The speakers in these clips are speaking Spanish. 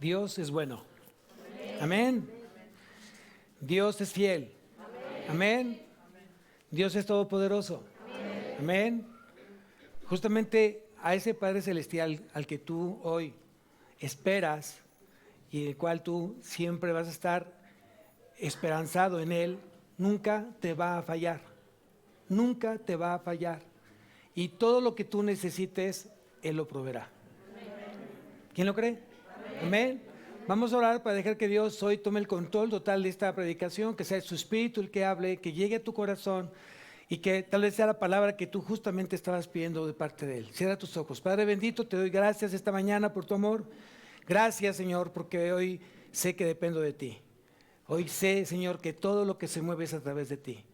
Dios es bueno. Amén. Dios es fiel. Amén. Dios es todopoderoso. Amén. Justamente a ese Padre Celestial al que tú hoy esperas y el cual tú siempre vas a estar esperanzado en Él, nunca te va a fallar. Nunca te va a fallar. Y todo lo que tú necesites, Él lo proveerá. ¿Quién lo cree? Amén. Vamos a orar para dejar que Dios hoy tome el control total de esta predicación, que sea su Espíritu el que hable, que llegue a tu corazón y que tal vez sea la palabra que tú justamente estabas pidiendo de parte de Él. Cierra tus ojos. Padre bendito, te doy gracias esta mañana por tu amor. Gracias, Señor, porque hoy sé que dependo de ti. Hoy sé, Señor, que todo lo que se mueve es a través de ti.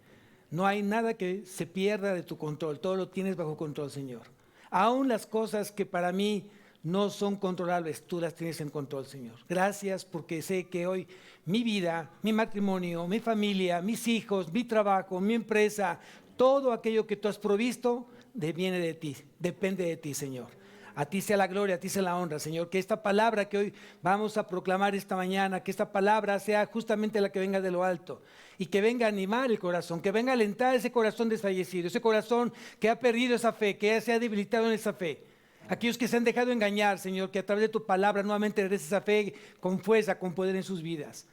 No hay nada que se pierda de tu control, todo lo tienes bajo control, Señor. Aún las cosas que para mí no son controlables, tú las tienes en control, Señor. Gracias porque sé que hoy mi vida, mi matrimonio, mi familia, mis hijos, mi trabajo, mi empresa, todo aquello que tú has provisto, viene de ti, depende de ti, Señor. A ti sea la gloria, a ti sea la honra, Señor. Que esta palabra que hoy vamos a proclamar esta mañana, que esta palabra sea justamente la que venga de lo alto y que venga a animar el corazón, que venga a alentar ese corazón desfallecido, ese corazón que ha perdido esa fe, que se ha debilitado en esa fe. Aquellos que se han dejado engañar, Señor, que a través de tu palabra nuevamente des esa fe con fuerza, con poder en sus vidas.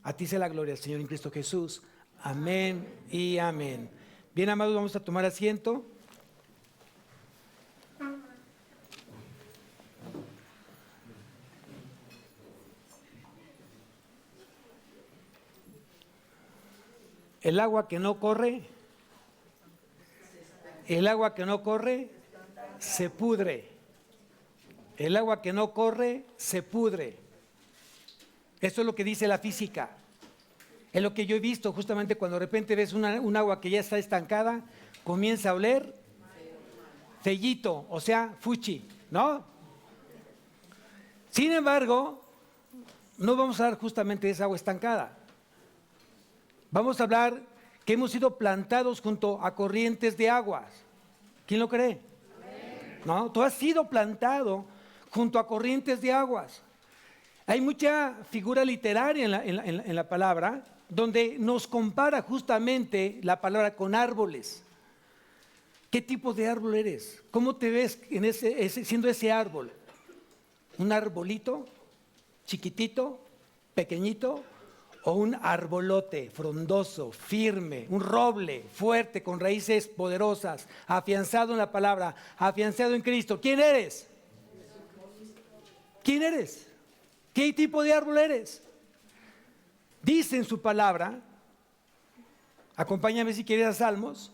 A ti sea la gloria, Señor, en Cristo Jesús. Amén y amén. Bien, amados, vamos a tomar asiento. El agua que no corre, se pudre. El agua que no corre, se pudre. Eso es lo que dice la física. Es lo que yo he visto justamente cuando de repente ves un agua que ya está estancada, comienza a oler fellito, o sea, fuchi, ¿no? Sin embargo, no vamos a hablar justamente de esa agua estancada. Vamos a hablar que hemos sido plantados junto a corrientes de aguas. ¿Quién lo cree? ¿No? Tú has sido plantado junto a corrientes de aguas. Hay mucha figura literaria en la palabra donde nos compara justamente la palabra con árboles. ¿Qué tipo de árbol eres? ¿Cómo te ves siendo ese árbol? ¿Un arbolito chiquitito, pequeñito? ¿O un arbolote frondoso, firme, un roble fuerte con raíces poderosas, afianzado en la palabra, afianzado en Cristo? ¿Quién eres? ¿Quién eres? ¿Qué tipo de árbol eres? Dice en su palabra, acompáñame si quieres a Salmos,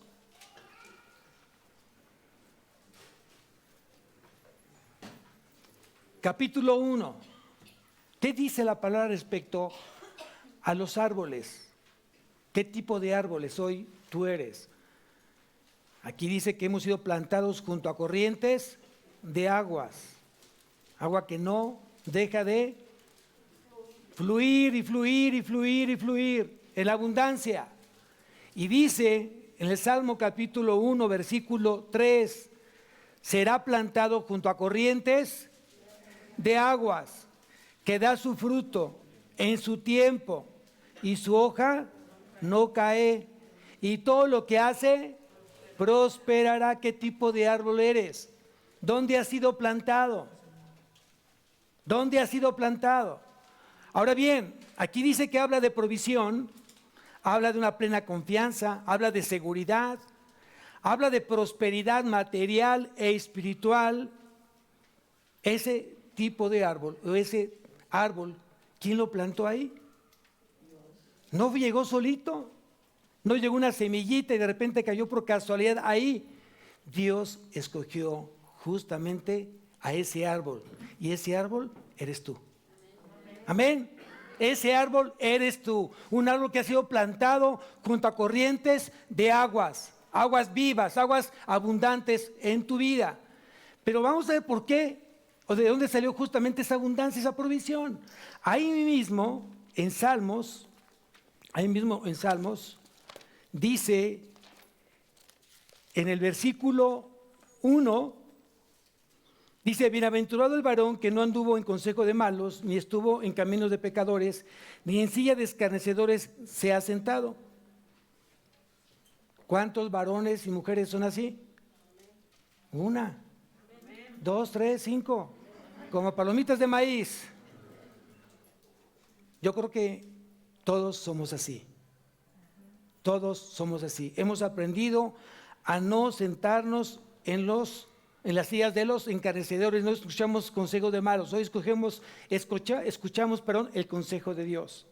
capítulo 1. ¿Qué dice la palabra respecto a los árboles? ¿Qué tipo de árboles hoy tú eres? Aquí dice que hemos sido plantados junto a corrientes de aguas, agua que no deja de fluir y fluir y fluir y fluir en abundancia. Y dice en el Salmo capítulo 1, versículo 3, será plantado junto a corrientes de aguas, que da su fruto en su tiempo, y su hoja no cae, y todo lo que hace prosperará. ¿Qué tipo de árbol eres? ¿Dónde has sido plantado? ¿Dónde has sido plantado? Ahora bien, aquí dice que habla de provisión, habla de una plena confianza, habla de seguridad, habla de prosperidad material e espiritual. Ese tipo de árbol, o ese árbol, ¿quién lo plantó ahí? No llegó solito, no llegó una semillita y de repente cayó por casualidad ahí. Dios escogió justamente a ese árbol, y ese árbol eres tú. Amén. Ese árbol eres tú, un árbol que ha sido plantado junto a corrientes de aguas, aguas vivas, aguas abundantes en tu vida. Pero vamos a ver por qué, o de dónde salió justamente esa abundancia, esa provisión. Ahí mismo en Salmos, dice en el versículo 1, Dice, bienaventurado el varón que no anduvo en consejo de malos, ni estuvo en caminos de pecadores, ni en silla de escarnecedores se ha sentado. ¿Cuántos varones y mujeres son así? Una, dos, tres, cinco, como palomitas de maíz. Yo creo que todos somos así. Todos somos así. Hemos aprendido a no sentarnos en las sillas de los encarnecedores, no escuchamos consejos de malos, hoy escuchamos el consejo de Dios.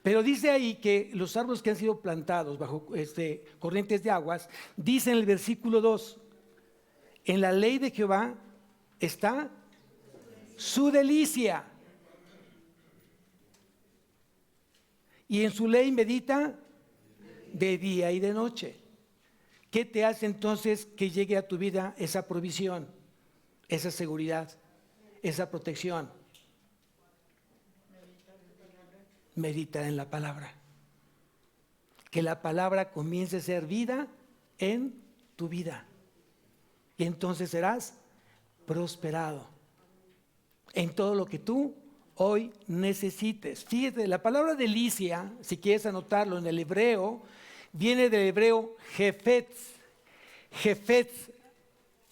Pero dice ahí que los árboles que han sido plantados bajo corrientes de aguas, dice en el versículo 2, en la ley de Jehová está su delicia, y en su ley medita de día y de noche. ¿Qué te hace entonces que llegue a tu vida esa provisión, esa seguridad, esa protección? Meditar en la palabra. Que la palabra comience a ser vida en tu vida. Y entonces serás prosperado en todo lo que tú hoy necesites. Fíjate, la palabra delicia, si quieres anotarlo en el hebreo, viene del hebreo jefetz, jefetz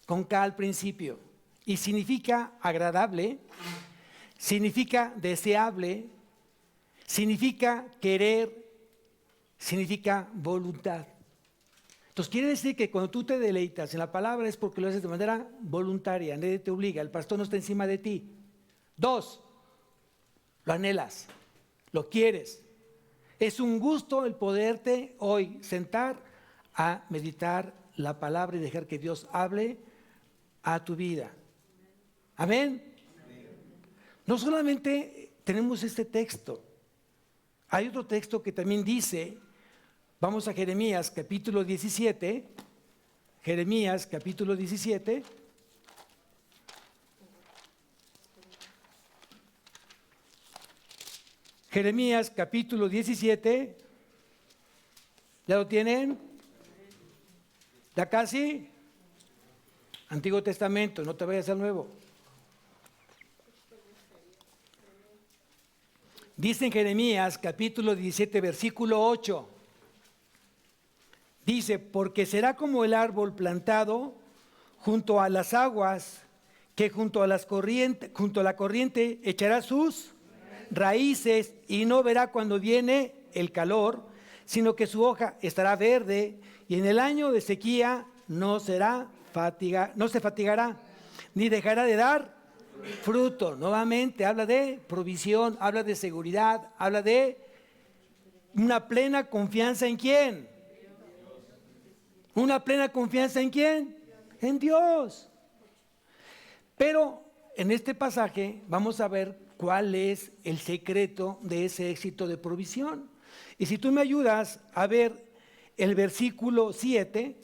con K al principio, y significa agradable, significa deseable, significa querer, significa voluntad. Entonces quiere decir que cuando tú te deleitas en la palabra es porque lo haces de manera voluntaria, nadie te obliga, el pastor no está encima de ti. 2, lo anhelas, lo quieres. Es un gusto el poderte hoy sentar a meditar la palabra y dejar que Dios hable a tu vida. Amén. No solamente tenemos este texto, hay otro texto que también dice, vamos a Jeremías capítulo 17, Jeremías capítulo 17. Jeremías capítulo 17, ¿ya lo tienen? ¿Ya casi? Antiguo Testamento, no te vayas al Nuevo. Dice en Jeremías capítulo 17, versículo 8. Dice, porque será como el árbol plantado junto a las aguas, que junto a la corriente echará sus raíces y no verá cuando viene el calor, sino que su hoja estará verde y en el año de sequía no se fatigará, ni dejará de dar fruto. Nuevamente habla de provisión, habla de seguridad, habla de una plena confianza en ¿quién? Una plena confianza en ¿quién? En Dios. Pero en este pasaje vamos a ver cuál es el secreto de ese éxito de provisión. Y si tú me ayudas a ver el versículo 7,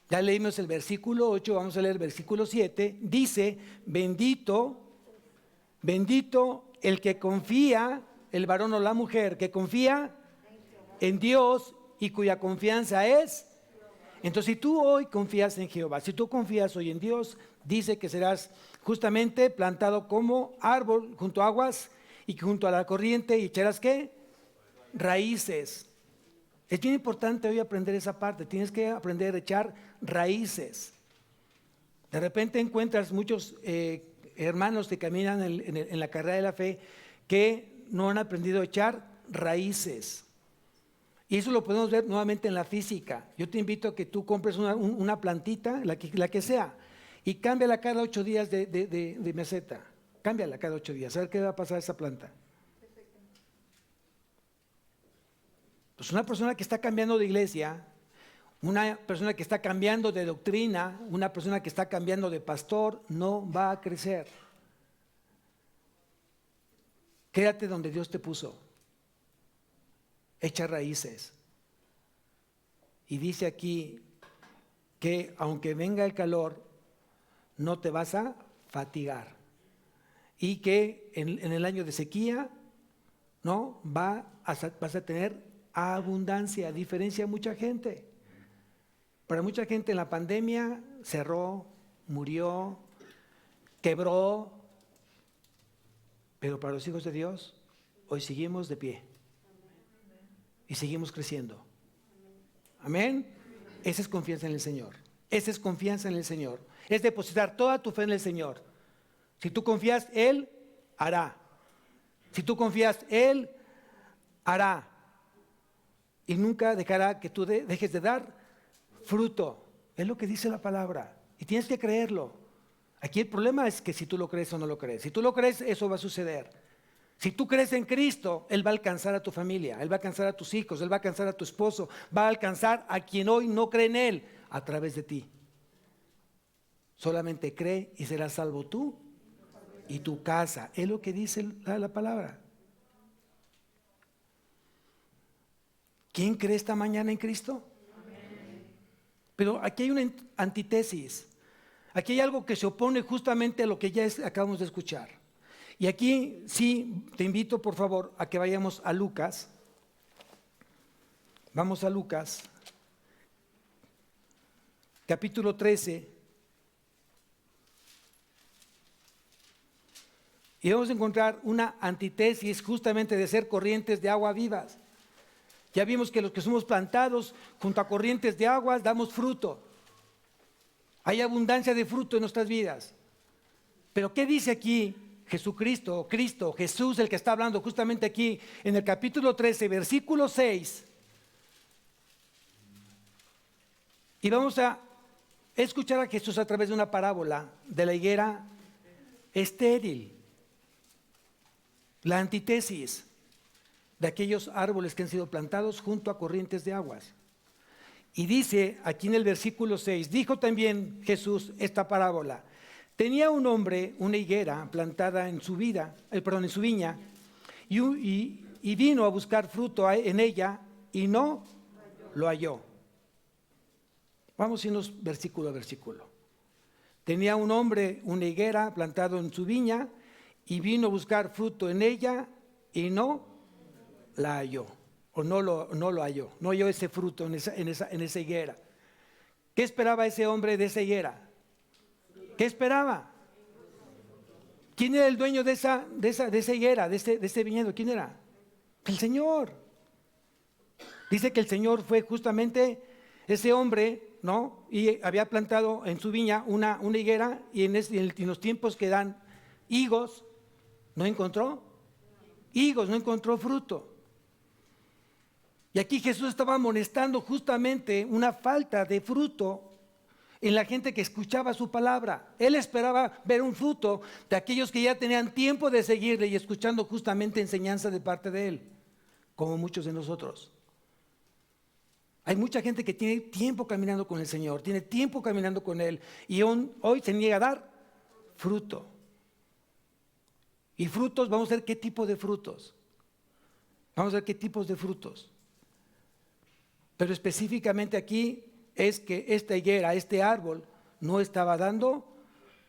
ya leímos el versículo 8, vamos a leer el versículo 7, dice, bendito el que confía, el varón o la mujer, que confía en Dios y cuya confianza es. Entonces, si tú hoy confías en Jehová, si tú confías hoy en Dios, dice que serás justamente plantado como árbol junto a aguas y junto a la corriente y echarás ¿qué? Raíces. Es bien importante hoy aprender esa parte, tienes que aprender a echar raíces. De repente encuentras muchos hermanos que caminan en la carrera de la fe que no han aprendido a echar raíces. Y eso lo podemos ver nuevamente en la física. Yo te invito a que tú compres una plantita, la que sea, y cámbiala cada 8 días de maceta. Cámbiala cada 8 días, a ver qué va a pasar a esa planta. Pues una persona que está cambiando de iglesia, una persona que está cambiando de doctrina, una persona que está cambiando de pastor, no va a crecer. Quédate donde Dios te puso. Echa raíces. Y dice aquí que aunque venga el calor, no te vas a fatigar. Y que en el año de sequía, ¿no? Vas a tener abundancia, a diferencia de mucha gente. Para mucha gente en la pandemia cerró, murió, quebró, pero para los hijos de Dios, hoy seguimos de pie y seguimos creciendo. Amén. Esa es confianza en el Señor. Esa es confianza en el Señor. Es depositar toda tu fe en el Señor. Si tú confías, Él hará. Si tú confías, Él hará. Y nunca dejará que tú dejes de dar fruto. Es lo que dice la palabra. Y tienes que creerlo. Aquí el problema es que si tú lo crees o no lo crees. Si tú lo crees, eso va a suceder. Si tú crees en Cristo, Él va a alcanzar a tu familia, Él va a alcanzar a tus hijos, Él va a alcanzar a tu esposo, va a alcanzar a quien hoy no cree en Él a través de ti. Solamente cree y serás salvo tú y tu casa. Es lo que dice la palabra. ¿Quién cree esta mañana en Cristo? Pero aquí hay una antítesis. Aquí hay algo que se opone justamente a lo que ya acabamos de escuchar. Y aquí sí te invito por favor a que vayamos a Lucas. Vamos a Lucas, capítulo 13. Y vamos a encontrar una antítesis justamente de ser corrientes de agua vivas. Ya vimos que los que somos plantados junto a corrientes de aguas damos fruto. Hay abundancia de fruto en nuestras vidas. Pero ¿qué dice aquí Jesucristo, Cristo, Jesús, el que está hablando justamente aquí en el capítulo 13, versículo 6? Y vamos a escuchar a Jesús a través de una parábola de la higuera estéril. La antítesis de aquellos árboles que han sido plantados junto a corrientes de aguas. Y dice aquí en el versículo 6, dijo también Jesús esta parábola. Tenía un hombre una higuera plantada en su viña, y vino a buscar fruto en ella y no lo halló. Vamos a irnos versículo a versículo. Tenía un hombre una higuera plantado en su viña y vino a buscar fruto en ella y no la halló, o no lo halló, no halló ese fruto en esa higuera. ¿Qué esperaba ese hombre de esa higuera? ¿Qué esperaba? ¿Quién era el dueño de esa higuera, de ese viñedo? ¿Quién era? El Señor. Dice que el Señor fue justamente ese hombre, ¿no? Y había plantado en su viña una higuera y en los tiempos que dan higos, no encontró higos, no encontró fruto. Y aquí Jesús estaba amonestando justamente una falta de fruto en la gente que escuchaba su palabra. Él esperaba ver un fruto de aquellos que ya tenían tiempo de seguirle y escuchando justamente enseñanza de parte de Él, como muchos de nosotros. Hay mucha gente que tiene tiempo caminando con el Señor, tiene tiempo caminando con Él y hoy se niega a dar fruto. Y frutos, vamos a ver qué tipo de frutos. Vamos a ver qué tipos de frutos. Pero específicamente aquí es que esta higuera, este árbol, no estaba dando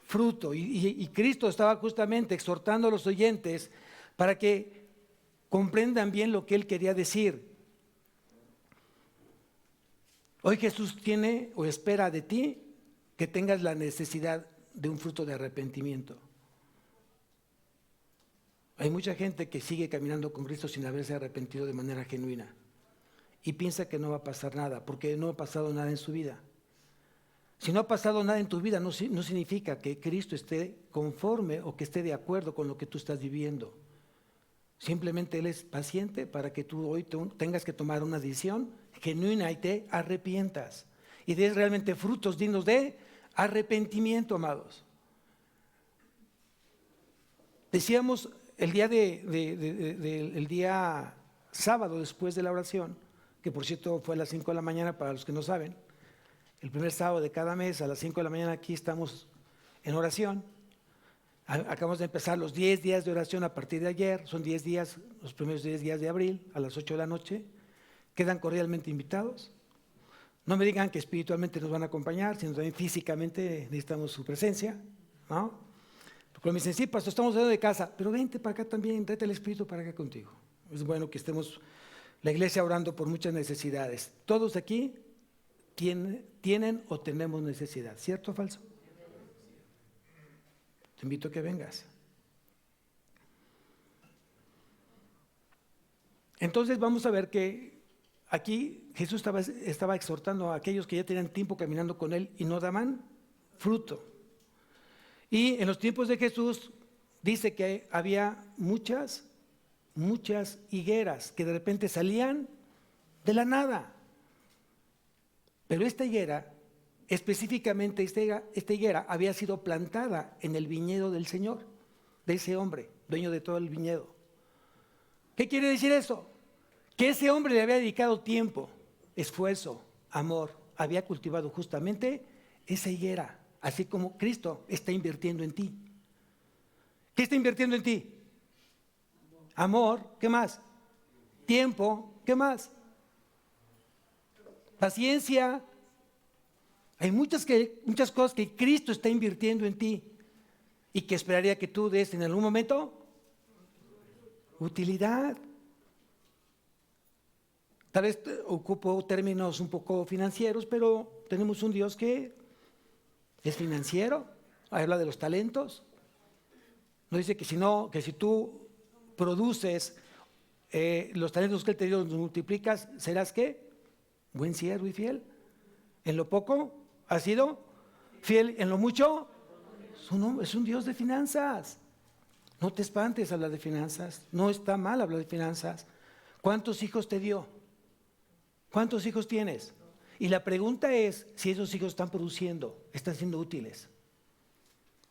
fruto. Y Cristo estaba justamente exhortando a los oyentes para que comprendan bien lo que Él quería decir. Hoy Jesús tiene o espera de ti que tengas la necesidad de un fruto de arrepentimiento. Hay mucha gente que sigue caminando con Cristo sin haberse arrepentido de manera genuina. Y piensa que no va a pasar nada, porque no ha pasado nada en su vida. Si no ha pasado nada en tu vida, no significa que Cristo esté conforme o que esté de acuerdo con lo que tú estás viviendo. Simplemente Él es paciente para que tú hoy tengas que tomar una decisión genuina y te arrepientas. Y des realmente frutos dignos de arrepentimiento, amados. Decíamos el día sábado después de la oración, que por cierto fue a las 5 de la mañana para los que no saben, el primer sábado de cada mes a las 5 de la mañana aquí estamos en oración. Acabamos de empezar los 10 días de oración a partir de ayer, son 10 días, los primeros 10 días de abril a las 8 de la noche, quedan cordialmente invitados. No me digan que espiritualmente nos van a acompañar, sino también físicamente necesitamos su presencia, ¿no? Porque me dicen, sí, pastor, estamos dentro de casa, pero vente para acá también, tráete el Espíritu para acá contigo. Es bueno que estemos la iglesia orando por muchas necesidades. Todos aquí tienen o tenemos necesidad, ¿cierto o falso? Te invito a que vengas. Entonces vamos a ver que aquí Jesús estaba exhortando a aquellos que ya tenían tiempo caminando con Él y no daban fruto. Y en los tiempos de Jesús dice que había muchas higueras que de repente salían de la nada. Pero esta higuera, específicamente esta higuera había sido plantada en el viñedo del Señor, de ese hombre, dueño de todo el viñedo. ¿Qué quiere decir eso? Que ese hombre le había dedicado tiempo, esfuerzo, amor, había cultivado justamente esa higuera, así como Cristo está invirtiendo en ti. ¿Qué está invirtiendo en ti? Amor, ¿qué más? Tiempo, ¿qué más? Paciencia. Hay muchas cosas que Cristo está invirtiendo en ti y que esperaría que tú des en algún momento utilidad. Tal vez ocupo términos un poco financieros, pero tenemos un Dios que es financiero, habla de los talentos. No dice que si tú produces los talentos que Él te dio, los multiplicas, serás ¿qué? Buen siervo y fiel. En lo poco has sido fiel, en lo mucho es un Dios de finanzas. No te espantes hablar de finanzas, no está mal hablar de finanzas. ¿Cuántos hijos te dio? ¿Cuántos hijos tienes? Y la pregunta es si esos hijos están produciendo, están siendo útiles.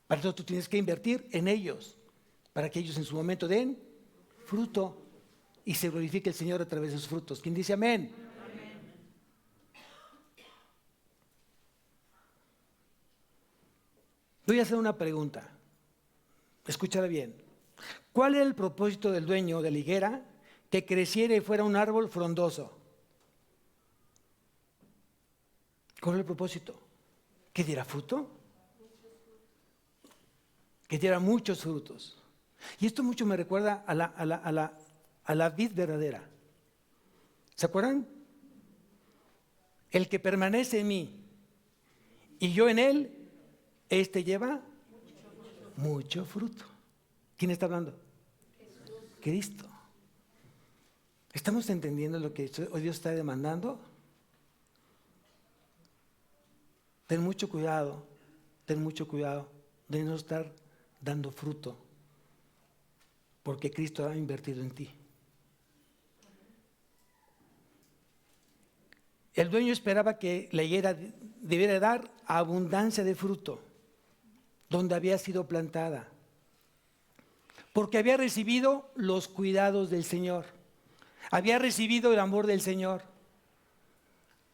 Para eso tú tienes que invertir en ellos, para que ellos en su momento den fruto y se glorifique el Señor a través de sus frutos. ¿Quién dice amén? Amén. Voy a hacer una pregunta. Escúchala bien. ¿Cuál era el propósito del dueño de la higuera? Que creciera y fuera un árbol frondoso. ¿Cuál era el propósito? ¿Que diera fruto? Que diera muchos frutos. Y esto mucho me recuerda a la vid verdadera. ¿Se acuerdan? El que permanece en mí y yo en él, este lleva mucho fruto. ¿Quién está hablando? Cristo. ¿Estamos entendiendo lo que hoy Dios está demandando? Ten mucho cuidado de no estar dando fruto, porque Cristo ha invertido en ti. El dueño esperaba que la higuera debiera dar abundancia de fruto donde había sido plantada, porque había recibido los cuidados del Señor, había recibido el amor del Señor,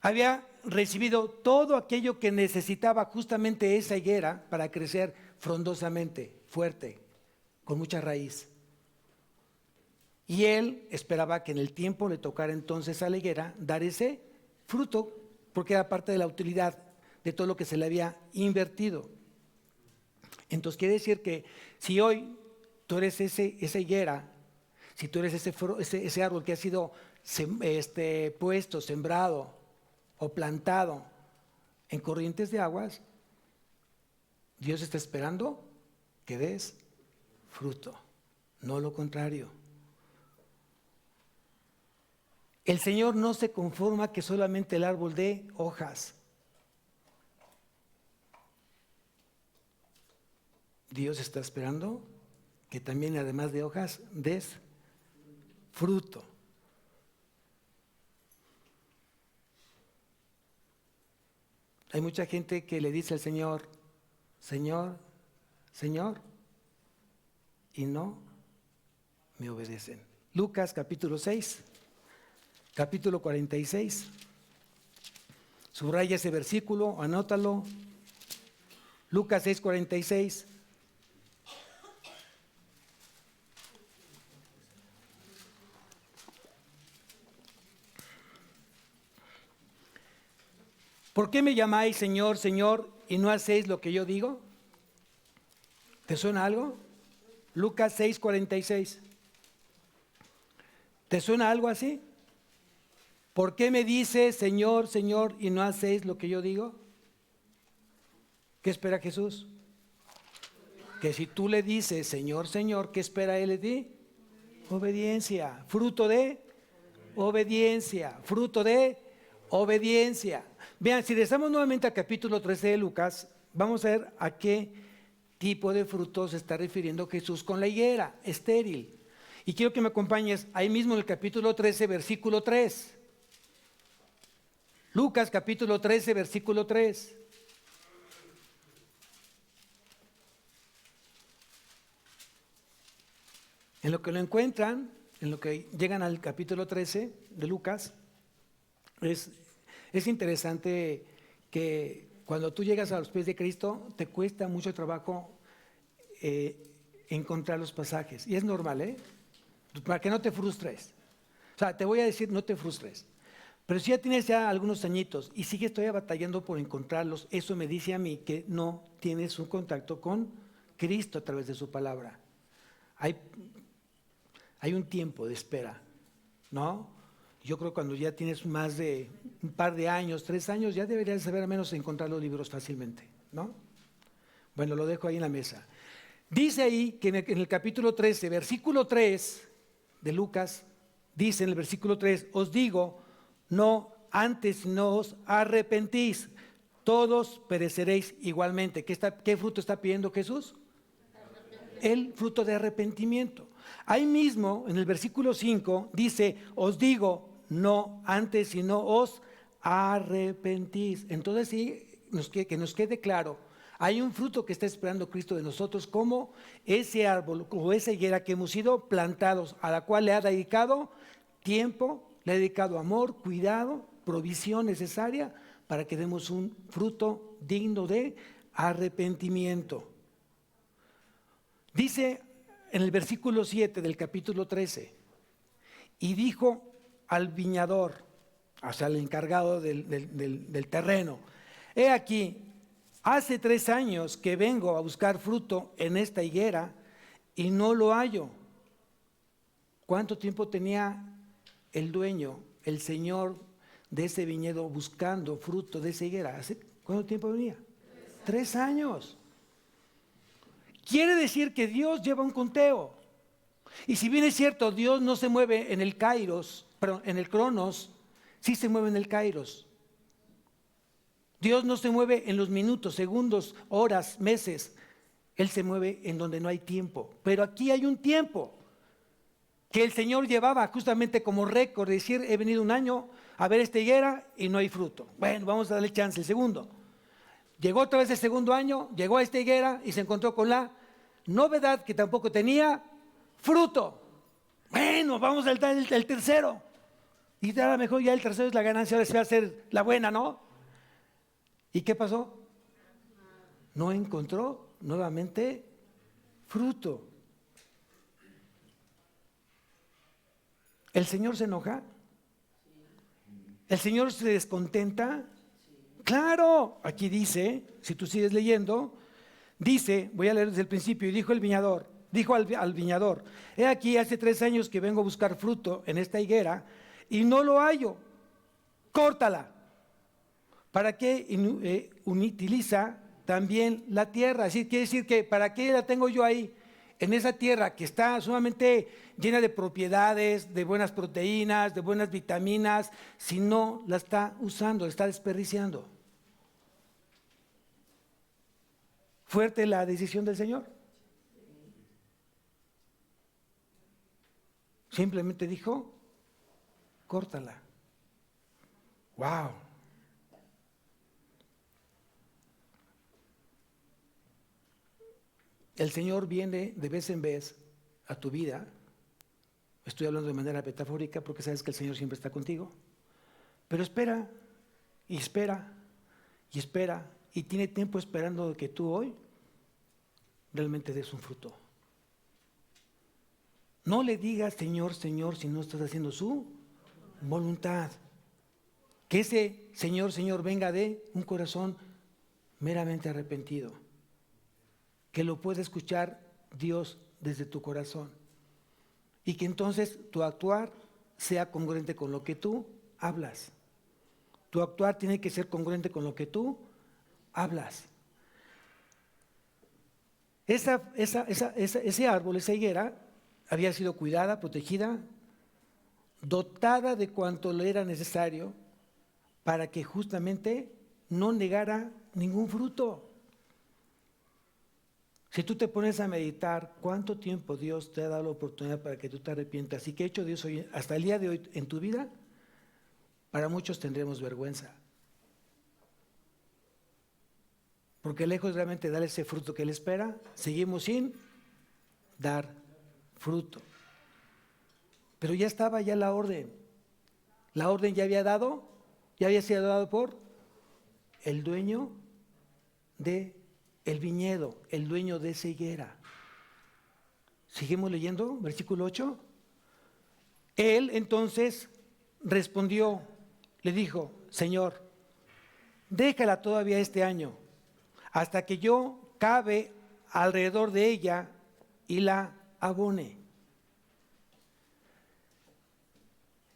había recibido todo aquello que necesitaba justamente esa higuera para crecer frondosamente, fuerte, con mucha raíz. Y él esperaba que en el tiempo le tocara entonces a la higuera dar ese fruto, porque era parte de la utilidad de todo lo que se le había invertido. Entonces quiere decir que si hoy tú eres esa higuera, si tú eres ese árbol que ha sido puesto, sembrado o plantado en corrientes de aguas, Dios está esperando que des fruto, no lo contrario. El Señor no se conforma que solamente el árbol dé hojas. Dios está esperando que también, además de hojas, des fruto. Hay mucha gente que le dice al Señor, Señor, Señor, y no me obedecen. Lucas capítulo 6, capítulo 46. Subraya ese versículo, anótalo. Lucas 6, 46. ¿Por qué me llamáis Señor, Señor, y no hacéis lo que yo digo? ¿Te suena algo? Lucas 6, 46. ¿Te suena algo así? ¿Por qué me dices Señor, Señor, y no hacéis lo que yo digo? ¿Qué espera Jesús? que si tú le dices, Señor, Señor, ¿qué espera Él de ti? Obediencia, fruto de obediencia, fruto de obediencia. Vean, si regresamos nuevamente al capítulo 13 de Lucas, vamos a ver a qué tipo de frutos se está refiriendo Jesús con la higuera estéril. Y quiero que me acompañes ahí mismo en el capítulo 13, versículo 3. Lucas capítulo 13, versículo 3. En lo que lo encuentran, en lo que llegan al capítulo 13 de Lucas, es interesante que cuando tú llegas a los pies de Cristo, te cuesta mucho trabajo encontrar los pasajes. Y es normal, para que no te frustres. O sea, te voy a decir, no te frustres. Pero si ya tienes ya algunos añitos y sigues todavía batallando por encontrarlos, eso me dice a mí que no tienes un contacto con Cristo a través de su palabra. Hay un tiempo de espera, ¿no? Yo creo que cuando ya tienes más de un par de años, 3 años, ya deberías saber al menos encontrar los libros fácilmente, ¿no? Bueno, lo dejo ahí en la mesa. Dice ahí que en el capítulo 13, versículo 3 de Lucas, dice en el versículo 3, os digo, no antes no os arrepentís, todos pereceréis igualmente. ¿Qué fruto está pidiendo Jesús? El fruto de arrepentimiento. Ahí mismo, en el versículo 5, dice, os digo, no antes sino os arrepentís. Entonces sí, que nos quede claro, hay un fruto que está esperando Cristo de nosotros, como ese árbol o esa higuera que hemos sido plantados, a la cual le ha dedicado tiempo, le ha dedicado amor, cuidado, provisión necesaria para que demos un fruto digno de arrepentimiento. Dice en el versículo 7 del capítulo 13, y dijo al viñador, o sea, al encargado del terreno, he aquí, hace 3 años que vengo a buscar fruto en esta higuera y no lo hallo. ¿Cuánto tiempo tenía el dueño, el señor de ese viñedo buscando fruto de esa higuera? ¿Cuánto tiempo venía? 3 años. Quiere decir que Dios lleva un conteo. Y si bien es cierto, Dios no se mueve en el kairos, perdón, en el cronos, sí se mueve en el kairos. Dios no se mueve en los minutos, segundos, horas, meses. Él se mueve en donde no hay tiempo. Pero aquí hay un tiempo que el Señor llevaba justamente como récord, decir, he venido 1 año a ver esta higuera y no hay fruto. Bueno, vamos a darle chance el segundo. Llegó otra vez el segundo año, llegó a esta higuera y se encontró con la novedad que tampoco tenía fruto. Bueno, vamos al tercero. Y a lo mejor ya el tercero es la ganancia, ahora se va a hacer la buena, ¿no? ¿Y qué pasó? No encontró nuevamente fruto. ¿El Señor se enoja? ¿El Señor se descontenta? Claro, aquí dice, si tú sigues leyendo, dice, voy a leer desde el principio, y dijo al viñador, he aquí hace 3 años que vengo a buscar fruto en esta higuera y no lo hallo, córtala. ¿Para qué inutiliza también la tierra? Así quiere decir que ¿para qué la tengo yo ahí? En esa tierra que está sumamente llena de propiedades, de buenas proteínas, de buenas vitaminas, si no la está usando, la está desperdiciando. Fuerte la decisión del Señor. Simplemente dijo, córtala. ¡Wow! El Señor viene de vez en vez a tu vida. Estoy hablando de manera metafórica porque sabes que el Señor siempre está contigo. Pero espera, y espera, y espera, y tiene tiempo esperando de que tú hoy realmente des un fruto. No le digas Señor, Señor, si no estás haciendo su voluntad. Que ese Señor, Señor venga de un corazón meramente arrepentido. Que lo pueda escuchar Dios desde tu corazón. Y que entonces tu actuar sea congruente con lo que tú hablas. Tu actuar tiene que ser congruente con lo que tú hablas. Ese árbol, esa higuera, había sido cuidada, protegida, dotada de cuanto le era necesario para que justamente no negara ningún fruto. Si tú te pones a meditar cuánto tiempo Dios te ha dado la oportunidad para que tú te arrepientas y qué ha hecho Dios hoy, hasta el día de hoy en tu vida, para muchos tendremos vergüenza. Porque lejos realmente de dar ese fruto que Él espera, seguimos sin dar fruto. Pero ya estaba ya la orden. La orden ya había sido dado por el dueño del viñedo, el dueño de esa higuera. Seguimos leyendo, versículo 8. Él entonces respondió, le dijo: Señor, déjala todavía este año, hasta que yo cabe alrededor de ella y la abone.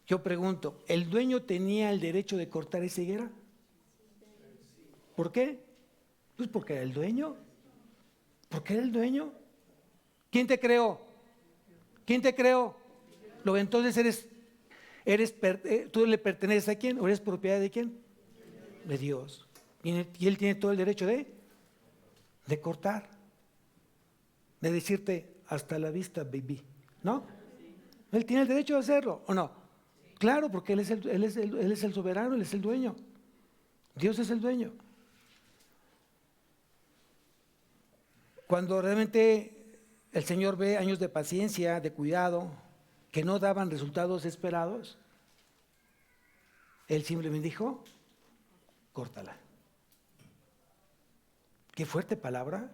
Yo pregunto, ¿el dueño tenía el derecho de cortar esa higuera? ¿Por qué? Pues porque era el dueño. ¿Porque era el dueño? ¿Quién te creó? ¿Quién te creó? Luego entonces tú le perteneces ¿a quién? ¿O eres propiedad de quién? De Dios. Y Él tiene todo el derecho de cortar, de decirte hasta la vista, baby, ¿no? Él tiene el derecho de hacerlo, ¿o no? Claro, porque Él es el soberano, Él es el dueño. Dios es el dueño. Cuando realmente el Señor ve años de paciencia, de cuidado, que no daban resultados esperados, Él simplemente dijo: córtala. Qué fuerte palabra,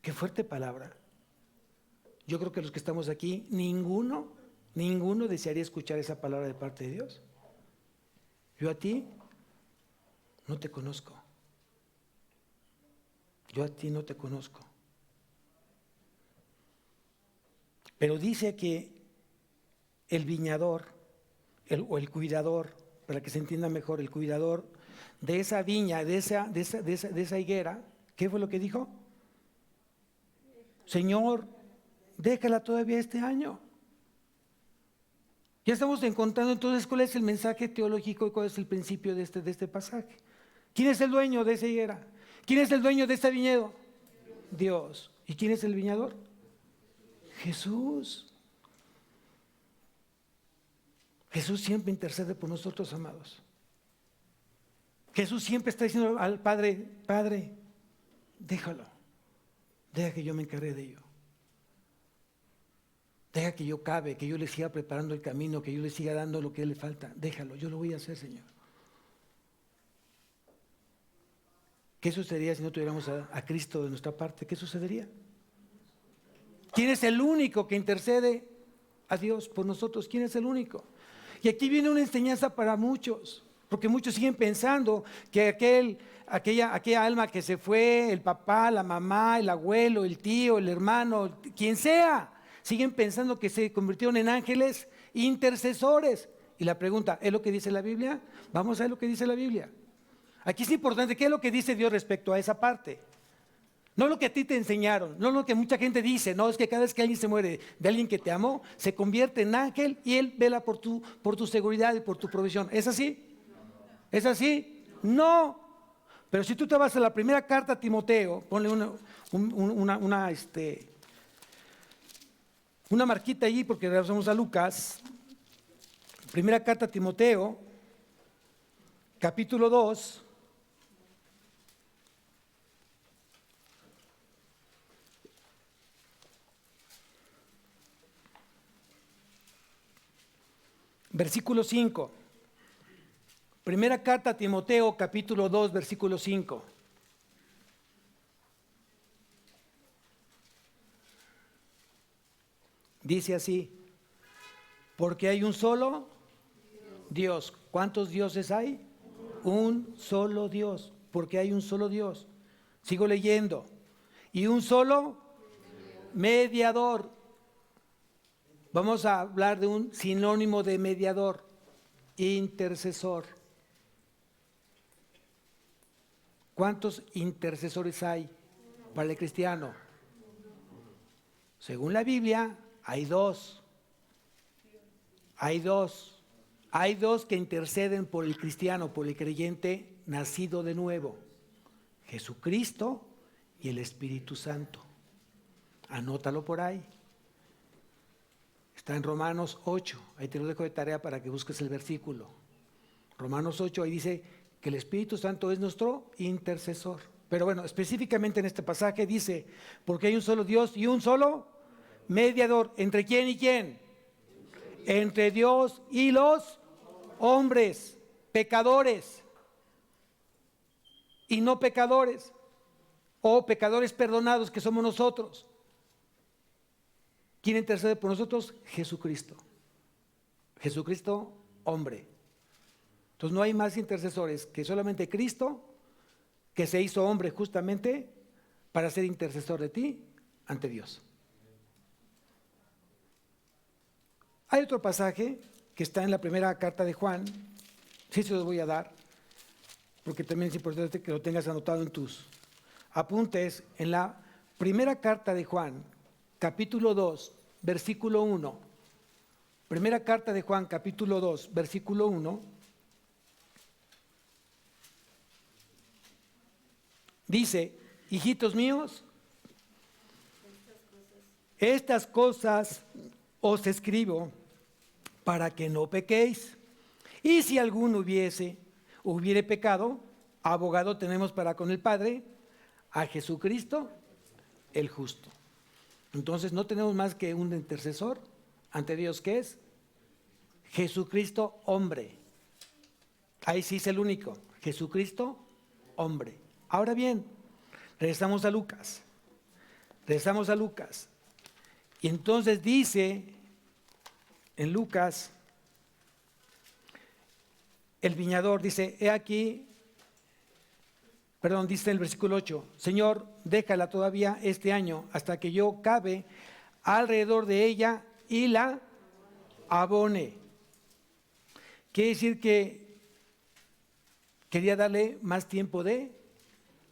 qué fuerte palabra. Yo creo que los que estamos aquí, ninguno desearía escuchar esa palabra de parte de Dios. Yo a ti no te conozco. Yo a ti no te conozco. Pero dice que el viñador, o el cuidador, para que se entienda mejor, el cuidador de esa viña, de esa higuera, ¿qué fue lo que dijo? Señor, déjala todavía este año. Ya estamos encontrando entonces cuál es el mensaje teológico y cuál es el principio de este pasaje. ¿Quién es el dueño de esa higuera? ¿Quién es el dueño de este viñedo? Dios. ¿Y quién es el viñador? Jesús. Jesús siempre intercede por nosotros, amados. Jesús siempre está diciendo al Padre: Padre, déjalo. Deja que yo me encargue de ello. Deja que yo cabe, que yo le siga preparando el camino, que yo le siga dando lo que le falta. Déjalo, yo lo voy a hacer, Señor. ¿Qué sucedería si no tuviéramos a Cristo de nuestra parte? ¿Qué sucedería? ¿Quién es el único que intercede a Dios por nosotros? ¿Quién es el único? Y aquí viene una enseñanza para muchos, porque muchos siguen pensando que aquella alma que se fue, el papá, la mamá, el abuelo, el tío, el hermano, quien sea, siguen pensando que se convirtieron en ángeles intercesores. Y la pregunta, ¿es lo que dice la Biblia? Vamos a ver lo que dice la Biblia. Aquí es importante, ¿qué es lo que dice Dios respecto a esa parte? No lo que a ti te enseñaron, no lo que mucha gente dice, no, es que cada vez que alguien se muere de alguien que te amó, se convierte en ángel y Él vela por tu seguridad y por tu provisión. ¿Es así? ¿Es así? No. Pero si tú te vas a la primera carta a Timoteo, ponle una marquita allí porque regresamos a Lucas. Primera carta a Timoteo, capítulo 2. Versículo 5. Primera carta a Timoteo, capítulo 2, versículo 5. Dice así: porque hay un solo Dios. ¿Cuántos dioses hay? Un solo Dios. Porque hay un solo Dios. Sigo leyendo. Y un solo mediador. Vamos a hablar de un sinónimo de mediador: intercesor. ¿Cuántos intercesores hay para el cristiano? Según la Biblia, hay dos. Hay dos. Hay dos que interceden por el cristiano, por el creyente nacido de nuevo. Jesucristo y el Espíritu Santo. Anótalo por ahí. Está en Romanos 8. Ahí te lo dejo de tarea para que busques el versículo. Romanos 8, ahí dice que el Espíritu Santo es nuestro intercesor. Pero bueno, específicamente en este pasaje dice, porque hay un solo Dios y un solo mediador. ¿Entre quién y quién? Entre Dios y los hombres, pecadores y no pecadores, o pecadores perdonados que somos nosotros. ¿Quién intercede por nosotros? Jesucristo. Jesucristo, hombre. Entonces no hay más intercesores que solamente Cristo, que se hizo hombre justamente para ser intercesor de ti ante Dios. Hay otro pasaje que está en la primera carta de Juan, sí se los voy a dar, porque también es importante que lo tengas anotado en tus apuntes. En la primera carta de Juan, capítulo 2, versículo 1. Primera carta de Juan, capítulo 2, versículo 1. Dice, hijitos míos, estas cosas os escribo para que no pequéis. Y si alguno hubiere pecado, abogado tenemos para con el Padre, a Jesucristo el justo. Entonces no tenemos más que un intercesor ante Dios, que es Jesucristo hombre. Ahí sí es el único, Jesucristo hombre. Ahora bien, regresamos a Lucas. Y entonces dice en Lucas, el viñador dice, he aquí, dice en el versículo 8, Señor, déjala todavía este año hasta que yo cabe alrededor de ella y la abone. Quiere decir que quería darle más tiempo de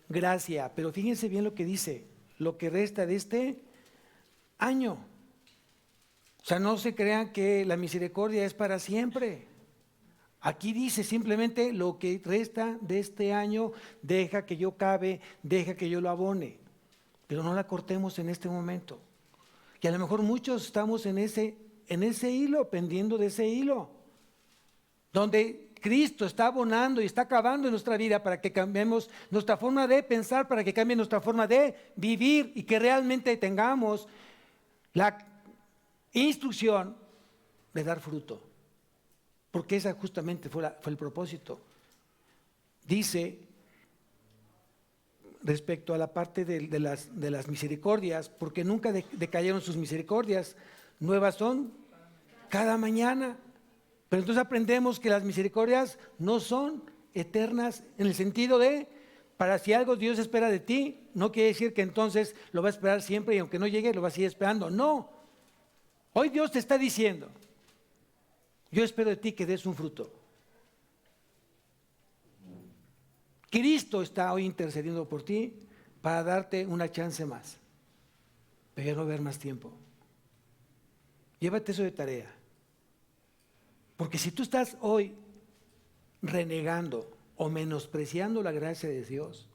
gracia, pero fíjense bien lo que dice, lo que resta de este año. O sea, no se crean que la misericordia es para siempre. Aquí dice simplemente lo que resta de este año, deja que yo cabe, deja que yo lo abone, pero no la cortemos en este momento. Y a lo mejor muchos estamos en ese hilo, pendiendo de ese hilo, donde Cristo está abonando y está acabando en nuestra vida para que cambiemos nuestra forma de pensar, para que cambie nuestra forma de vivir y que realmente tengamos la instrucción de dar fruto. Porque esa justamente fue el propósito. Dice, respecto a la parte de las misericordias, porque nunca decayeron sus misericordias, nuevas son cada mañana. Pero entonces aprendemos que las misericordias no son eternas en el sentido de, para si algo Dios espera de ti, no quiere decir que entonces lo va a esperar siempre y aunque no llegue lo va a seguir esperando. No, hoy Dios te está diciendo, yo espero de ti que des un fruto. Cristo está hoy intercediendo por ti para darte una chance más, pero ya no va a haber más tiempo. Llévate eso de tarea. Porque si tú estás hoy renegando o menospreciando la gracia de Dios,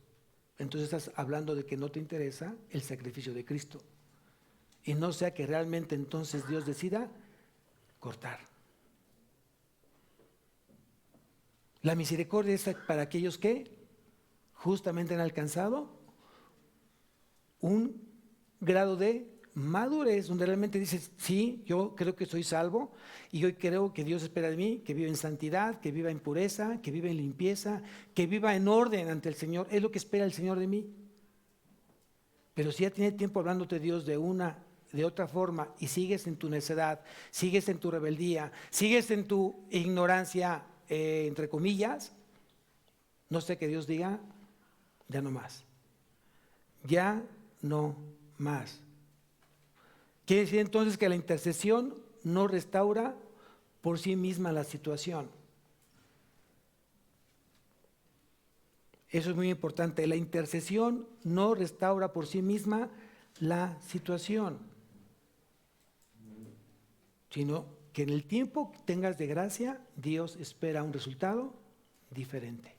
entonces estás hablando de que no te interesa el sacrificio de Cristo. Y no sea que realmente entonces Dios decida cortar. La misericordia es para aquellos que justamente han alcanzado un grado de madurez, donde realmente dices, sí, yo creo que soy salvo y hoy creo que Dios espera de mí, que viva en santidad, que viva en pureza, que viva en limpieza, que viva en orden ante el Señor. Es lo que espera el Señor de mí. Pero si ya tiene tiempo hablándote Dios de otra forma y sigues en tu necedad, sigues en tu rebeldía, sigues en tu ignorancia, entre comillas, no sé, que Dios diga, ya no más. Ya no más. Quiere decir entonces que la intercesión no restaura por sí misma la situación. Eso es muy importante. La intercesión no restaura por sí misma la situación, sino que en el tiempo que tengas de gracia, Dios espera un resultado diferente.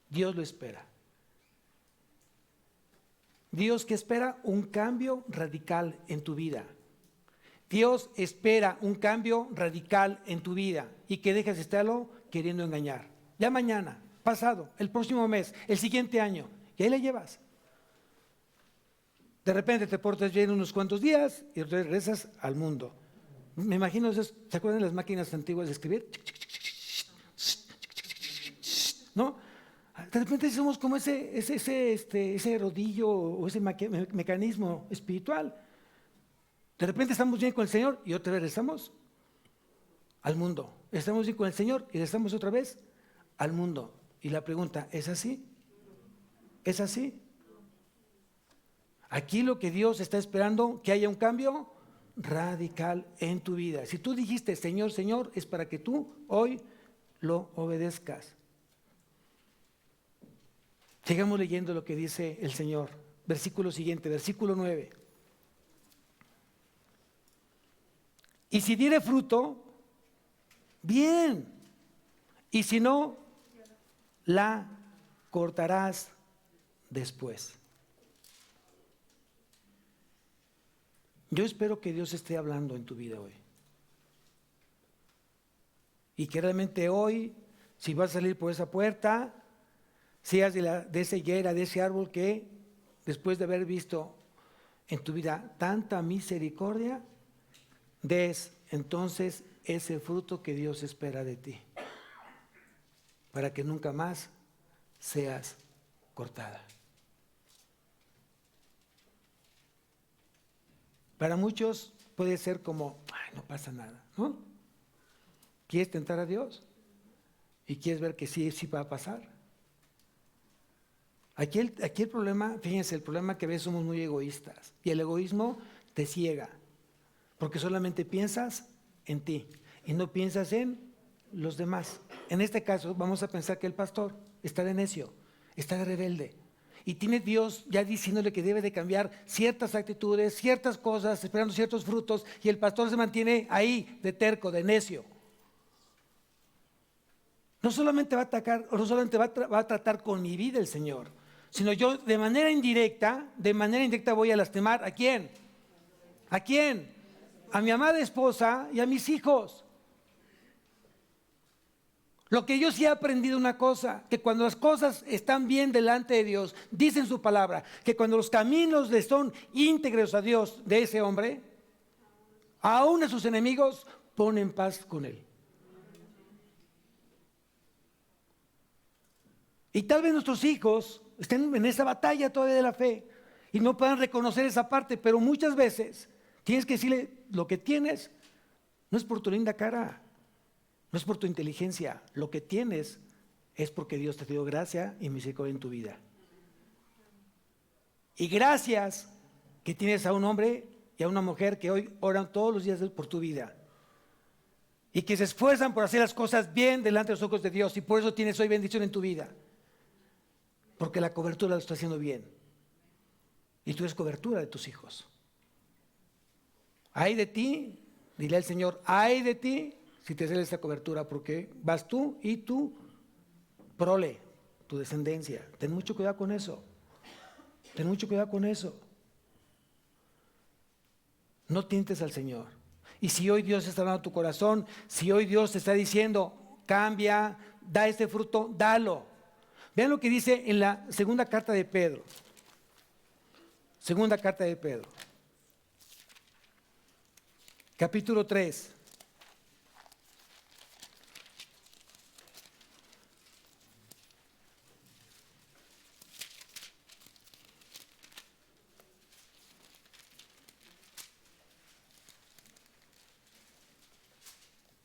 Dios lo espera. Dios que espera un cambio radical en tu vida. Dios espera un cambio radical en tu vida y que dejes de estarlo queriendo engañar. Ya mañana, pasado, el próximo mes, el siguiente año, y ahí le llevas. De repente te portas bien unos cuantos días y regresas al mundo. Me imagino, ¿se acuerdan de las máquinas antiguas de escribir? ¿No? De repente somos como ese rodillo o ese mecanismo espiritual. De repente estamos bien con el Señor y otra vez regresamos al mundo. Estamos bien con el Señor y regresamos otra vez al mundo. Y la pregunta, ¿es así? ¿Es así? Aquí lo que Dios está esperando, que haya un cambio radical en tu vida. Si tú dijiste, Señor, Señor, es para que tú hoy lo obedezcas. Sigamos leyendo lo que dice el Señor. Versículo siguiente, versículo 9. Y si diere fruto, bien. Y si no, la cortarás después. Yo espero que Dios esté hablando en tu vida hoy. Y que realmente hoy, si vas a salir por esa puerta, seas de esa higuera, de ese árbol que después de haber visto en tu vida tanta misericordia, des entonces ese fruto que Dios espera de ti, para que nunca más seas cortada. Para muchos puede ser como, ay, no pasa nada, ¿no? ¿Quieres tentar a Dios? Y quieres ver que sí va a pasar. Aquí el problema, fíjense, el problema que a veces somos muy egoístas. Y el egoísmo te ciega, porque solamente piensas en ti y no piensas en los demás. En este caso, vamos a pensar que el pastor está de necio, está de rebelde. Y tiene Dios ya diciéndole que debe de cambiar ciertas actitudes, ciertas cosas, esperando ciertos frutos, y el pastor se mantiene ahí de terco, de necio. No solamente va a atacar, o no solamente va a tratar con mi vida el Señor, sino yo de manera indirecta voy a lastimar ¿a quién? ¿A quién? A mi amada esposa y a mis hijos. Lo que yo sí he aprendido una cosa, que cuando las cosas están bien delante de Dios, dice en su palabra, que cuando los caminos le son íntegros a Dios de ese hombre, aún a sus enemigos ponen paz con él. Y tal vez nuestros hijos estén en esa batalla todavía de la fe y no puedan reconocer esa parte, pero muchas veces tienes que decirle lo que tienes, no es por tu linda cara. No es por tu inteligencia, lo que tienes es porque Dios te dio gracia y misericordia en tu vida. Y gracias que tienes a un hombre y a una mujer que hoy oran todos los días por tu vida. Y que se esfuerzan por hacer las cosas bien delante de los ojos de Dios. Y por eso tienes hoy bendición en tu vida. Porque la cobertura lo está haciendo bien. Y tú eres cobertura de tus hijos. Ay de ti, dile al Señor, ay de ti, si te sale esta cobertura, porque vas tú y tu prole, tu descendencia. Ten mucho cuidado con eso. Ten mucho cuidado con eso. No tientes al Señor. Y si hoy Dios está hablando a tu corazón, si hoy Dios te está diciendo, cambia, da este fruto, dalo. Vean lo que dice en la segunda carta de Pedro. Segunda carta de Pedro. Capítulo 3.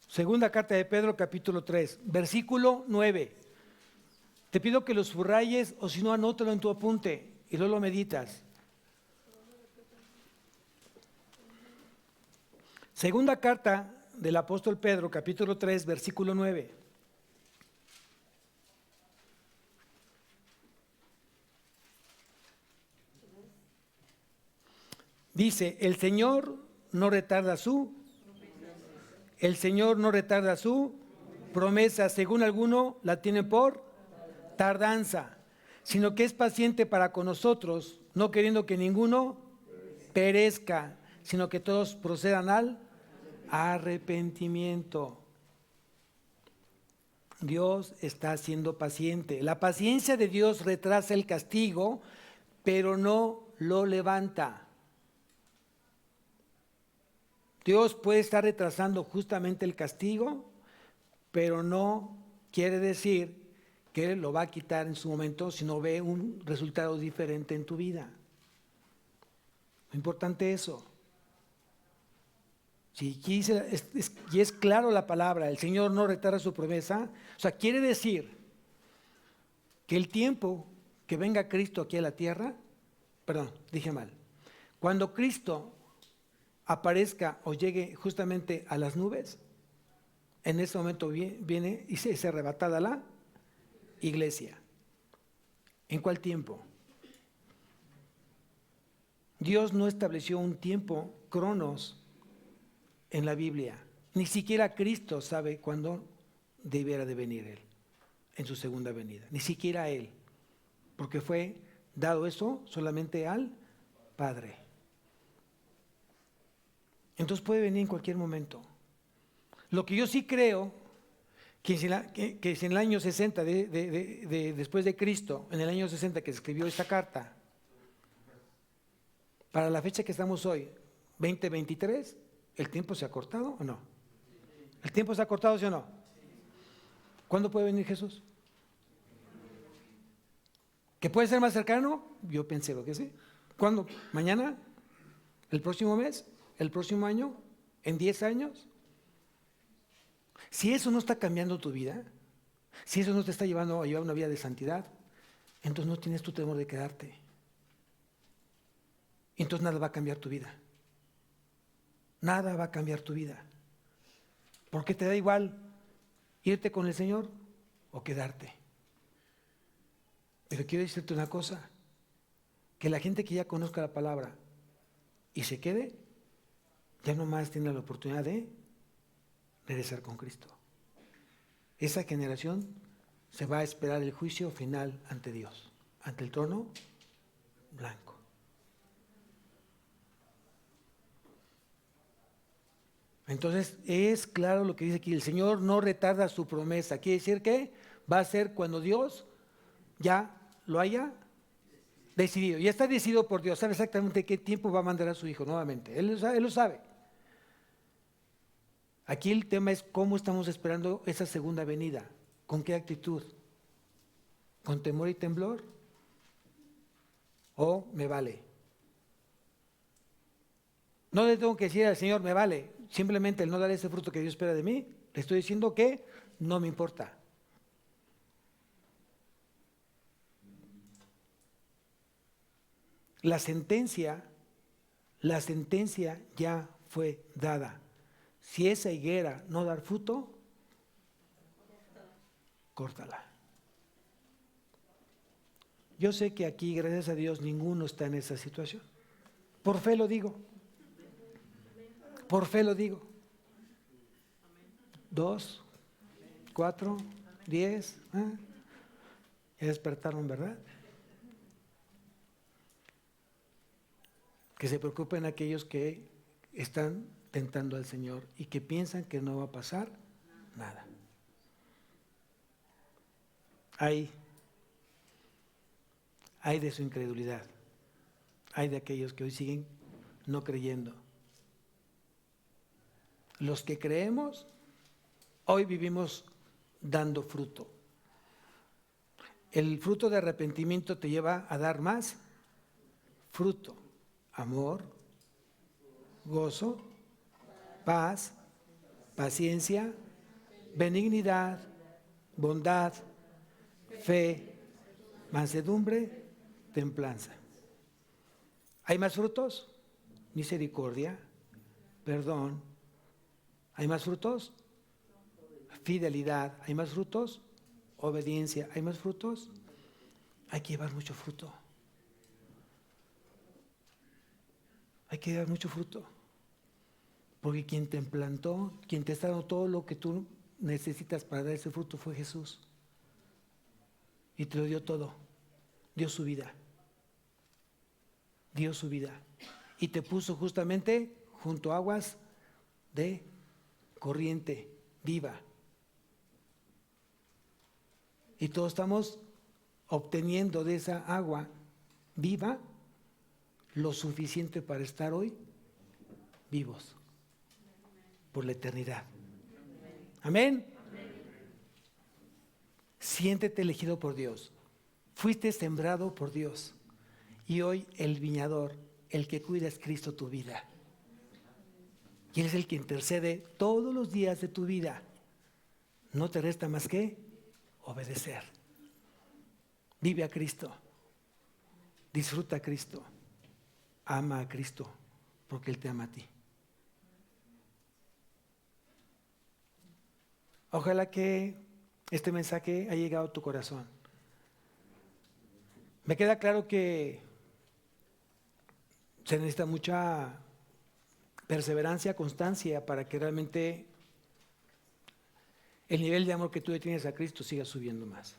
Segunda carta de Pedro, capítulo 3, versículo 9. Te pido que lo subrayes o si no, anótalo en tu apunte y luego lo meditas. Segunda carta del apóstol Pedro, capítulo 3, versículo 9. Dice, el Señor no retarda su promesa, según alguno la tiene por tardanza, sino que es paciente para con nosotros, no queriendo que ninguno perezca, sino que todos procedan al arrepentimiento. Dios está siendo paciente. La paciencia de Dios retrasa el castigo, pero no lo levanta. Dios puede estar retrasando justamente el castigo, pero no quiere decir que lo va a quitar en su momento si no ve un resultado diferente en tu vida. Importante eso. Si y es claro la palabra, el Señor no retarda su promesa, o sea, quiere decir que el tiempo que venga Cristo aquí a la tierra, perdón, dije mal, cuando Cristo aparezca o llegue justamente a las nubes, en ese momento viene y se arrebatada la iglesia. ¿En cuál tiempo? Dios no estableció un tiempo, cronos, en la Biblia. Ni siquiera Cristo sabe cuándo debiera de venir Él, en su segunda venida. Ni siquiera Él, porque fue dado eso solamente al Padre. Entonces puede venir en cualquier momento. Lo que yo sí creo, que si en el año 60, después de Cristo, en el año 60 que se escribió esta carta, para la fecha que estamos hoy, 2023, ¿el tiempo se ha cortado o no? ¿El tiempo se ha cortado, sí o no? ¿Cuándo puede venir Jesús? ¿Que puede ser más cercano? Yo pensé que sí. ¿Cuándo? ¿Mañana? ¿El próximo mes? ¿El próximo año? ¿En 10 años? Si eso no está cambiando tu vida, si eso no te está llevando a llevar una vida de santidad, entonces no tienes tu temor de quedarte. Entonces nada va a cambiar tu vida. Nada va a cambiar tu vida. Porque te da igual irte con el Señor o quedarte. Pero quiero decirte una cosa, que la gente que ya conozca la palabra y se quede, ya no más tiene la oportunidad de regresar con Cristo. Esa generación se va a esperar el juicio final ante Dios, ante el trono blanco. Entonces es claro lo que dice aquí, el Señor no retarda su promesa. Quiere decir que va a ser cuando Dios ya lo haya decidido. Ya está decidido por Dios, sabe exactamente qué tiempo va a mandar a su Hijo nuevamente. Él lo sabe. Aquí el tema es cómo estamos esperando esa segunda venida. ¿Con qué actitud? ¿Con temor y temblor? ¿O me vale? No le tengo que decir al Señor, me vale. Simplemente el no dar ese fruto que Dios espera de mí, le estoy diciendo que no me importa. La sentencia ya fue dada. Si esa higuera no da fruto, córtala. Yo sé que aquí, gracias a Dios, ninguno está en esa situación. Por fe lo digo. Por fe lo digo. 2, 4, 10. Ya despertaron, ¿verdad? Que se preocupen aquellos que están tentando al Señor y que piensan que no va a pasar nada. Hay de su incredulidad. Hay de aquellos que hoy siguen no creyendo. Los que creemos, hoy vivimos dando fruto. El fruto de arrepentimiento te lleva a dar más fruto. Amor, gozo, paz, paciencia, benignidad, bondad, fe, mansedumbre, templanza. ¿Hay más frutos? Misericordia, perdón. ¿Hay más frutos? Fidelidad. ¿Hay más frutos? Obediencia. ¿Hay más frutos? Hay que llevar mucho fruto. hay que dar mucho fruto. Porque quien te plantó, quien te está dando todo lo que tú necesitas para dar ese fruto fue Jesús. Y te lo dio todo. Dio su vida. Dio su vida. Y te puso justamente junto a aguas de corriente viva. Y todos estamos obteniendo de esa agua viva lo suficiente para estar hoy vivos por la eternidad. Amén. Siéntete elegido por Dios. Fuiste sembrado por Dios. Y hoy el viñador, el que cuida es Cristo tu vida. Y Él es el que intercede todos los días de tu vida. No te resta más que obedecer. Vive a Cristo. Disfruta a Cristo. Ama a Cristo porque Él te ama a ti. Ojalá que este mensaje haya llegado a tu corazón. Me queda claro que se necesita mucha perseverancia, constancia para que realmente el nivel de amor que tú le tienes a Cristo siga subiendo más.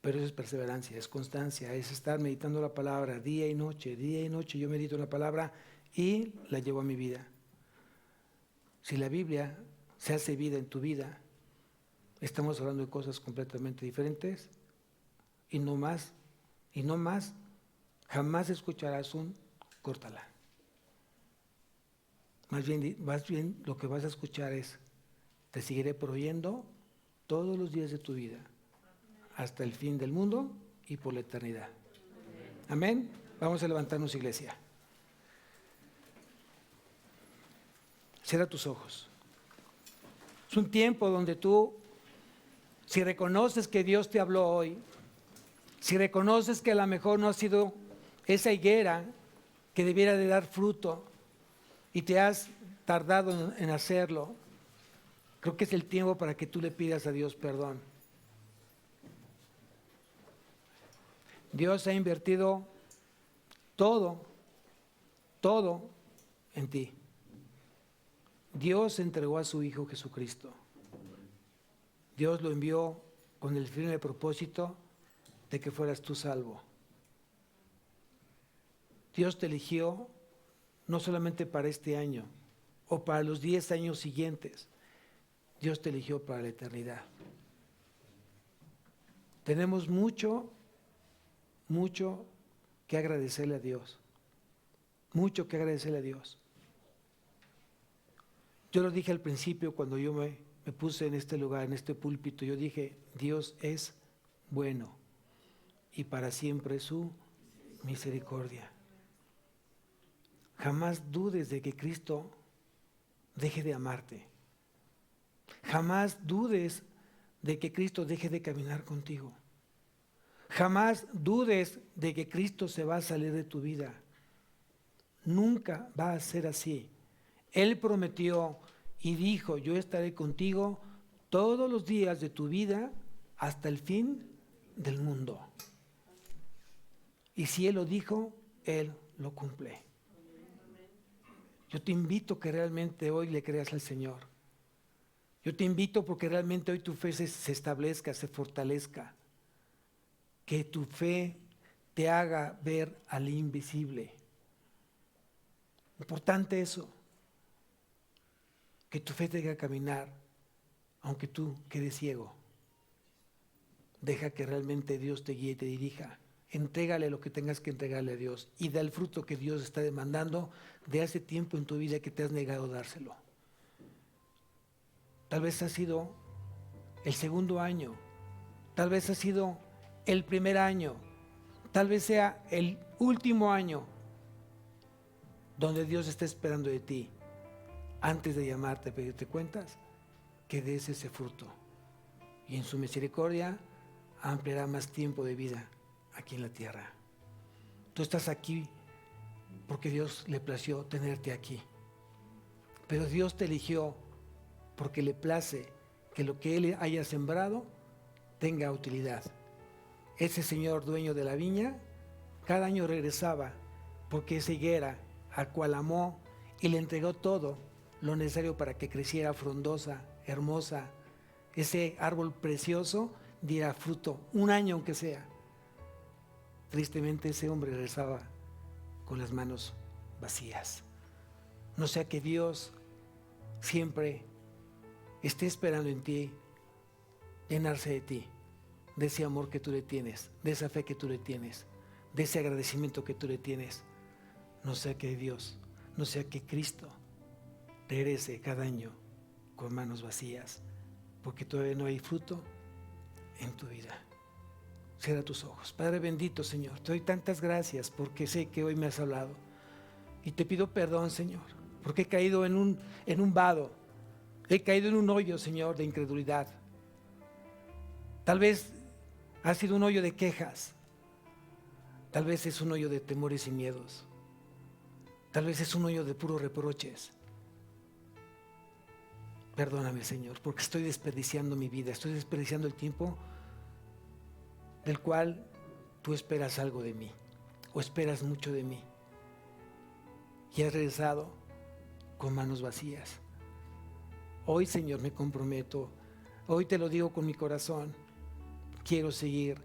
Pero eso es perseverancia, es constancia, es estar meditando la palabra día y noche. Yo medito la palabra y la llevo a mi vida. Si la Biblia se hace vida en tu vida, estamos hablando de cosas completamente diferentes y no más, jamás escucharás un córtala. Más bien lo que vas a escuchar es, te seguiré proveyendo todos los días de tu vida, hasta el fin del mundo y por la eternidad. Amén. Vamos a levantarnos, iglesia. Cierra tus ojos. Es un tiempo donde tú, si reconoces que Dios te habló hoy, si reconoces que a lo mejor no ha sido esa higuera que debiera de dar fruto y te has tardado en hacerlo, creo que es el tiempo para que tú le pidas a Dios perdón. Dios ha invertido todo en ti. Dios entregó a su Hijo Jesucristo. Dios lo envió con el firme propósito de que fueras tú salvo. Dios te eligió no solamente para este año o para los 10 años siguientes. Dios te eligió para la eternidad. Tenemos mucho que agradecerle a Dios. Mucho que agradecerle a Dios. Yo lo dije al principio cuando yo me puse en este lugar, en este púlpito. Yo dije, Dios es bueno y para siempre su misericordia. Jamás dudes de que Cristo deje de amarte. Jamás dudes de que Cristo deje de caminar contigo. Jamás dudes de que Cristo se va a salir de tu vida. Nunca va a ser así. Él prometió y dijo, yo estaré contigo todos los días de tu vida hasta el fin del mundo. Y si Él lo dijo, Él lo cumple. Yo te invito que realmente hoy le creas al Señor. Yo te invito porque realmente hoy tu fe se establezca, se fortalezca. Que tu fe te haga ver al invisible. Importante eso. Que tu fe te haga caminar, aunque tú quedes ciego. Deja que realmente Dios te guíe y te dirija. Entrégale lo que tengas que entregarle a Dios y da el fruto que Dios está demandando de hace tiempo en tu vida que te has negado a dárselo. Tal vez ha sido el segundo año, tal vez ha sido el primer año, tal vez sea el último año donde Dios está esperando de ti, antes de llamarte a pedirte cuentas, que des ese fruto. Y en su misericordia ampliará más tiempo de vida aquí en la tierra. Tú estás aquí porque Dios le plació tenerte aquí. Pero Dios te eligió porque le place que lo que Él haya sembrado tenga utilidad. Ese señor dueño de la viña cada año regresaba porque esa higuera, al cual amó y le entregó todo lo necesario para que creciera frondosa, hermosa, ese árbol precioso diera fruto, un año aunque sea. Tristemente ese hombre regresaba con las manos vacías. No sea que Dios siempre esté esperando en ti, llenarse de ti, de ese amor que tú le tienes, de esa fe que tú le tienes, de ese agradecimiento que tú le tienes. No sea que Dios, no sea que Cristo regrese cada año con manos vacías, porque todavía no hay fruto en tu vida. Cierra tus ojos. Padre bendito, Señor, te doy tantas gracias porque sé que hoy me has hablado. Y te pido perdón, Señor, porque he caído en un vado, he caído en un hoyo, Señor, de incredulidad. Tal vez ha sido un hoyo de quejas, tal vez es un hoyo de temores y miedos, tal vez es un hoyo de puros reproches. Perdóname, Señor, porque estoy desperdiciando mi vida, estoy desperdiciando el tiempo del cual tú esperas algo de mí, o esperas mucho de mí, y has regresado con manos vacías. Hoy, Señor, me comprometo, hoy te lo digo con mi corazón, quiero seguir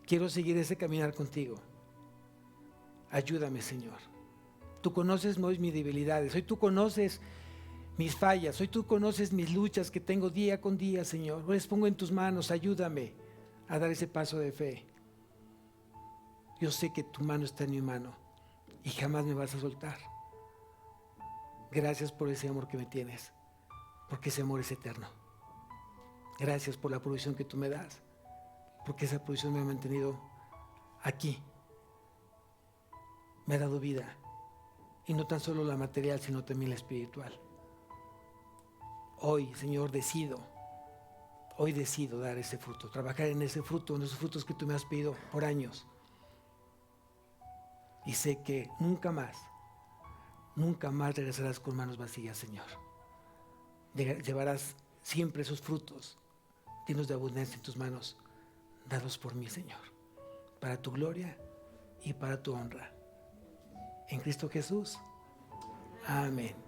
ese caminar contigo. Ayúdame, Señor. Tú conoces hoy mis debilidades, hoy tú conoces mis fallas, hoy tú conoces mis luchas que tengo día con día, Señor. Hoy les pongo en tus manos, ayúdame a dar ese paso de fe. Yo sé que tu mano está en mi mano y jamás me vas a soltar. Gracias por ese amor que me tienes, porque ese amor es eterno. Gracias por la provisión que tú me das, porque esa provisión me ha mantenido aquí. Me ha dado vida, y no tan solo la material, sino también la espiritual. Hoy, Señor, decido dar ese fruto, trabajar en ese fruto, en esos frutos que tú me has pedido por años. Y sé que nunca más regresarás con manos vacías, Señor. Llevarás siempre esos frutos llenos de abundancia en tus manos, dados por mí, Señor, para tu gloria y para tu honra. En Cristo Jesús. Amén.